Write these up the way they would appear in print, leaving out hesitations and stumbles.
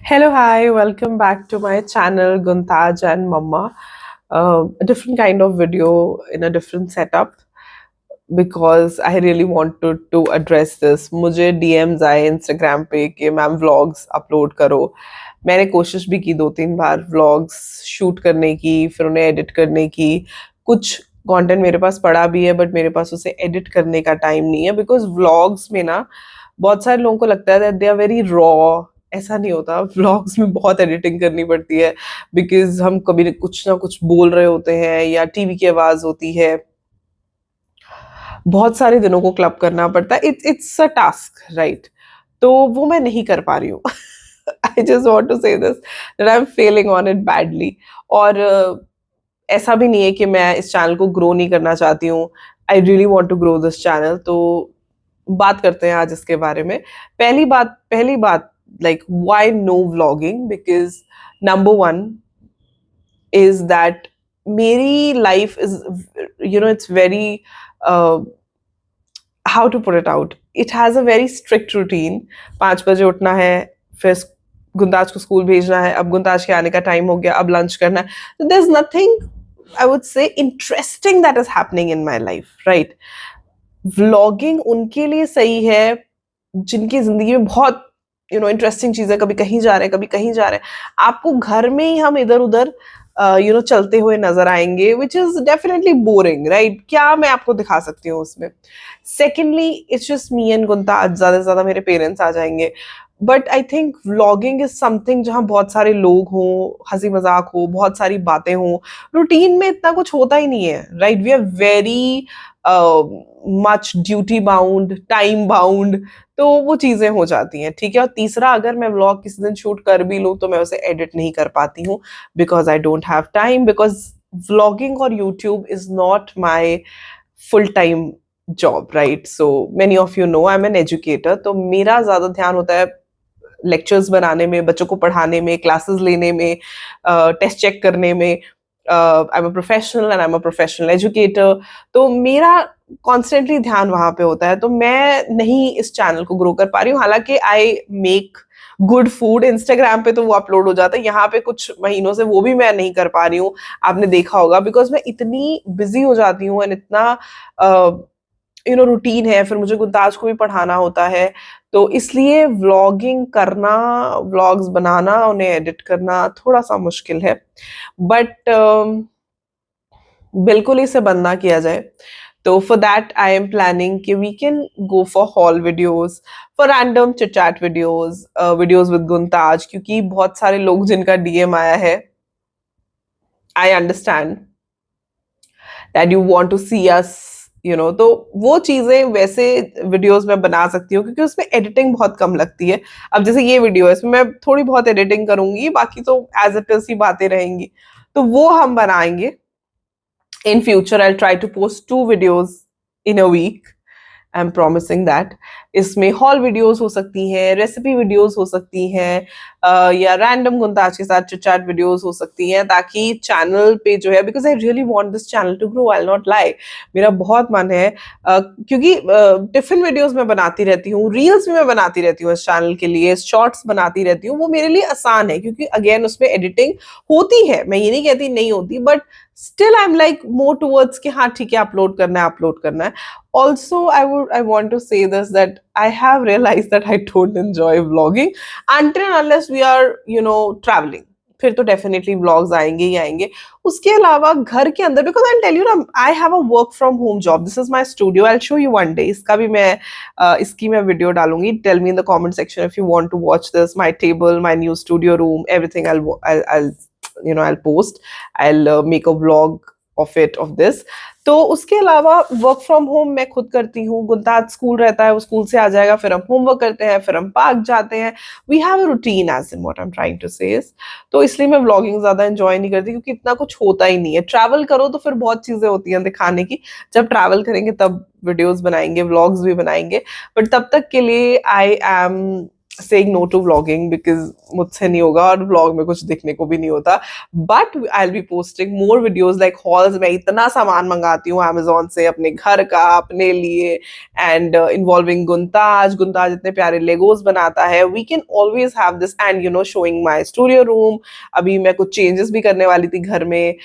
Hello, hi, welcome back to my channel Guntaj and Mama. A different kind of video in a different setup because I really wanted to address this. मुझे DMs आए Instagram पे कि ma'am vlogs upload करो. मैंने कोशिश भी की 2-3 बार vlogs shoot करने की, फिर उन्हें एडिट करने की. कुछ कंटेंट मेरे पास पड़ा भी है बट मेरे पास उसे एडिट करने का टाइम नहीं है बिकॉज व्लॉग्स में ना बहुत सारे लोगों को लगता है that they are very raw. ऐसा नहीं होता. व्लॉग्स में बहुत एडिटिंग करनी पड़ती है बिकॉज हम कभी कुछ ना कुछ बोल रहे होते हैं या टीवी की आवाज होती है. बहुत सारे दिनों को क्लब करना पड़ता है. It's a task, right? तो वो मैं नहीं कर पा रही हूँ. आई जस्ट वॉन्ट टू से this that I M Fehling on it badly. और ऐसा भी नहीं है कि मैं इस चैनल को ग्रो नहीं करना चाहती हूँ. I really want to grow this channel. तो बात करते हैं आज इसके बारे में. पहली बात like why no vlogging? Because number one is that मेरी life is, it's very uh, how to put it out, it has a very strict routine. 5 बजे उठना है, फिर गुंदाज को स्कूल भेजना है, अब गुंदाज के आने का टाइम हो गया, अब लंच करना है. So there's nothing, I would say, interesting that is happening in my life, right? Vlogging उनके लिए सही है जिनकी जिंदगी में बहुत इंटरेस्टिंग चीजें, कभी कहीं जा रहे हैं, कभी कहीं जा रहे हैं. आपको घर में ही हम इधर उधर चलते हुए नजर आएंगे, which is definitely boring, right? क्या मैं आपको दिखा सकती हूँ उसमें? Secondly, it's just me and Gunta. आज ज्यादा से ज्यादा मेरे पेरेंट्स आ जाएंगे. But I think vlogging is something जहाँ बहुत सारे लोग हों, हंसी मजाक हो, बहुत सारी बातें हों. रूटीन में इतना कुछ होता ही नहीं है, right? We are very much duty bound, time bound. तो वो चीजें हो जाती हैं, ठीक है. और तीसरा, अगर मैं व्लॉग किसी दिन शूट कर भी लूँ तो मैं उसे एडिट नहीं कर पाती हूँ because I don't have time. Because vlogging और YouTube is not my full time job, right? So many of you know I am an educator. तो मेरा ज्यादा ध्यान होता है लेक्चर्स बनाने में, बच्चों को पढ़ाने में, क्लासेस लेने में, टेस्ट चेक करने में. I am a professional and I am a professional educator. तो मेरा कॉन्स्टेंटली ध्यान वहां पे होता है. तो मैं नहीं इस चैनल को ग्रो कर पा रही हूँ. हालांकि I make good food. Instagram पे तो वो अपलोड हो जाता है, यहाँ पे कुछ महीनों से वो भी मैं नहीं कर पा रही हूँ. आपने देखा होगा बिकॉज मैं इतनी बिजी हो जाती हूँ एंड इतना रूटीन है. फिर मुझे गुलताज को भी पढ़ाना होता है. तो इसलिए व्लॉगिंग करना, व्लॉग्स बनाना, उन्हें एडिट करना थोड़ा सा मुश्किल है. बट बिल्कुल इसे बंद ना किया जाए. तो for that I am planning कि we can go for haul videos, for random chit chat videos, videos with गुंताज. क्योंकि बहुत सारे लोग जिनका डीएम आया है, I understand that you want to see us, तो वो चीजें वैसे वीडियोस में बना सकती हूँ क्योंकि उसमें एडिटिंग बहुत कम लगती है. अब जैसे ये वीडियो है, इसमें मैं थोड़ी बहुत एडिटिंग करूंगी, बाकी तो एज इट इज ही बातें रहेंगी. तो वो हम बनाएंगे. In future, I'll try to post 2 videos in a week. I am promising that. इसमें हॉल वीडियोस हो सकती हैं, रेसिपी वीडियोस हो सकती हैं, या रैंडम गुंताज के साथ चिट चैट वीडियोस हो सकती हैं, ताकि चैनल पे जो है, because I really want this channel to grow, I not lie. मेरा बहुत मन है, क्योंकि टिफिन वीडियोस मैं बनाती रहती हूँ, रील्स भी मैं बनाती रहती हूँ इस चैनल के लिए, शॉर्ट्स बनाती रहती हूँ. वो मेरे लिए आसान है क्योंकि अगेन उसमें एडिटिंग होती है, मैं ये नहीं कहती नहीं होती, but still I am like more towards कि हाँ ठीक है, अपलोड करना है, अपलोड करना है. Also, I want to say this, that I have realized that I don't enjoy vlogging until and unless we are traveling. फिर तो डेफिनेटली व्लॉग्स आएंगे ही आएंगे. उसके अलावा घर के अंदर, बिकॉज आई टेल यू ना, I have a work from home job. This is my studio. I show you one day. इसका भी मैं इसकी मैं वीडियो डालूंगी. Tell me in the comment section if you want to watch this. My table, my new studio room, everything I'll post. I'll make a vlog of this. तो उसके अलावा work from home मैं खुद करती हूँ. गुलताज school रहता है, वो स्कूल से आ जाएगा, फिर हम होमवर्क करते हैं, फिर हम पार्क जाते हैं. We have a routine, as in what I am trying to say. तो इसलिए मैं व्लॉगिंग ज्यादा एंजॉय नहीं करती क्योंकि इतना कुछ होता ही नहीं है. ट्रैवल करो तो फिर बहुत चीजें होती हैं दिखाने की. जब ट्रैवल करेंगे तब वीडियोस बनाएंगे, व्लॉग्स भी बनाएंगे. बट तब तक के लिए I am saying no to vlogging because मुझसे नहीं होगा और vlog में कुछ दिखने को भी नहीं होता. But I'll be posting more videos like hauls. मैं इतना सामान मंगाती हूँ Amazon से अपने घर का, अपने लिए, and involving गुंताज. गुंताज इतने प्यारे Legos बनाता है. We can always have this and you know showing my studio room. अभी मैं कुछ changes भी करने वाली थी घर में.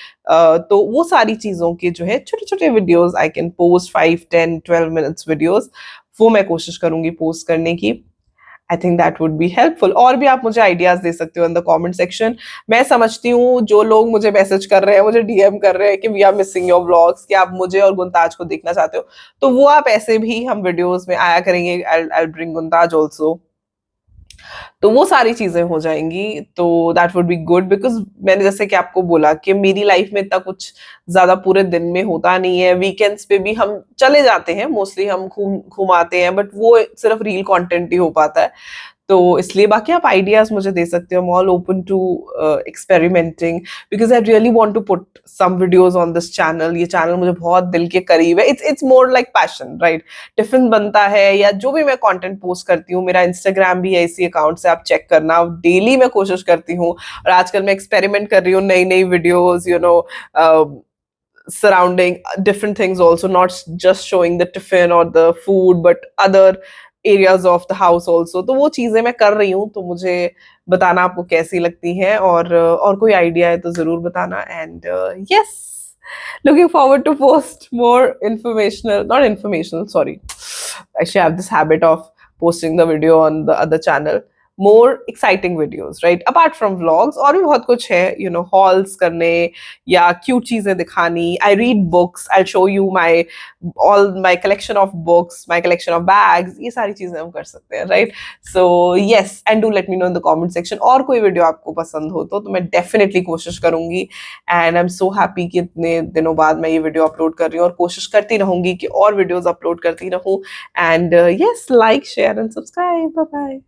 तो वो सारी चीज़ों के जो है छोटे-छोटे videos I can post 5, 10, 12 minutes videos. वो मैं कोशिश करूँगी पोस्ट करने की. I think that would be helpful. और भी आप मुझे आइडियाज दे सकते हो इन द कमेंट सेक्शन. मैं समझती हूँ जो लोग मुझे मैसेज कर रहे हैं, मुझे डीएम कर रहे हैं कि we are missing your vlogs, कि आप मुझे और गुंताज को देखना चाहते हो, तो वो आप ऐसे भी हम वीडियोस में आया करेंगे. आई ब्रिंग गुंताज ऑल्सो. तो वो सारी चीजें हो जाएंगी. तो that would be good because मैंने जैसे कि आपको बोला कि मेरी लाइफ में इतना कुछ ज्यादा पूरे दिन में होता नहीं है. वीकेंड्स पे भी हम चले जाते हैं, मोस्टली हम घूमाते हैं, बट वो सिर्फ रील कंटेंट ही हो पाता है. तो इसलिए बाकी आप आइडियाज मुझे दे सकते हो. I am all open to experimenting because I really want to put some videos on this channel. ये चैनल मुझे बहुत दिल के करीब है. It's more like passion, right. Tiffin बनता है या जो भी मैं कंटेंट पोस्ट करती हूँ, मेरा इंस्टाग्राम भी है इसी अकाउंट से, आप चेक करना. डेली मैं कोशिश करती हूँ और आजकल मैं एक्सपेरिमेंट कर रही हूँ नई नई videos, you know, surrounding different things also, not just showing the tiffin or the food but other areas of the house also. तो वो चीजें मैं कर रही हूँ. तो मुझे बताना आपको कैसी लगती हैं, और कोई आइडिया है तो जरूर बताना. And yes, looking forward to post more informational, not informational, sorry, actually I have this habit of posting the video on the other channel, more exciting videos, right, apart from vlogs. और भी बहुत कुछ है, you know, hauls करने या cute चीजें दिखानी. I read books, I'll show you all my collection of books, my collection of bags. ये सारी चीजें हम कर सकते हैं, right. So yes, and do let me know in the comment section. और कोई वीडियो आपको पसंद हो तो मैं definitely कोशिश करूंगी. And I'm so happy कि इतने दिनों बाद मैं ये वीडियो अपलोड कर रही हूँ, और कोशिश करती रहूंगी कि और वीडियोस अपलोड करती रहूँ. And yes, like, share and subscribe. Bye bye.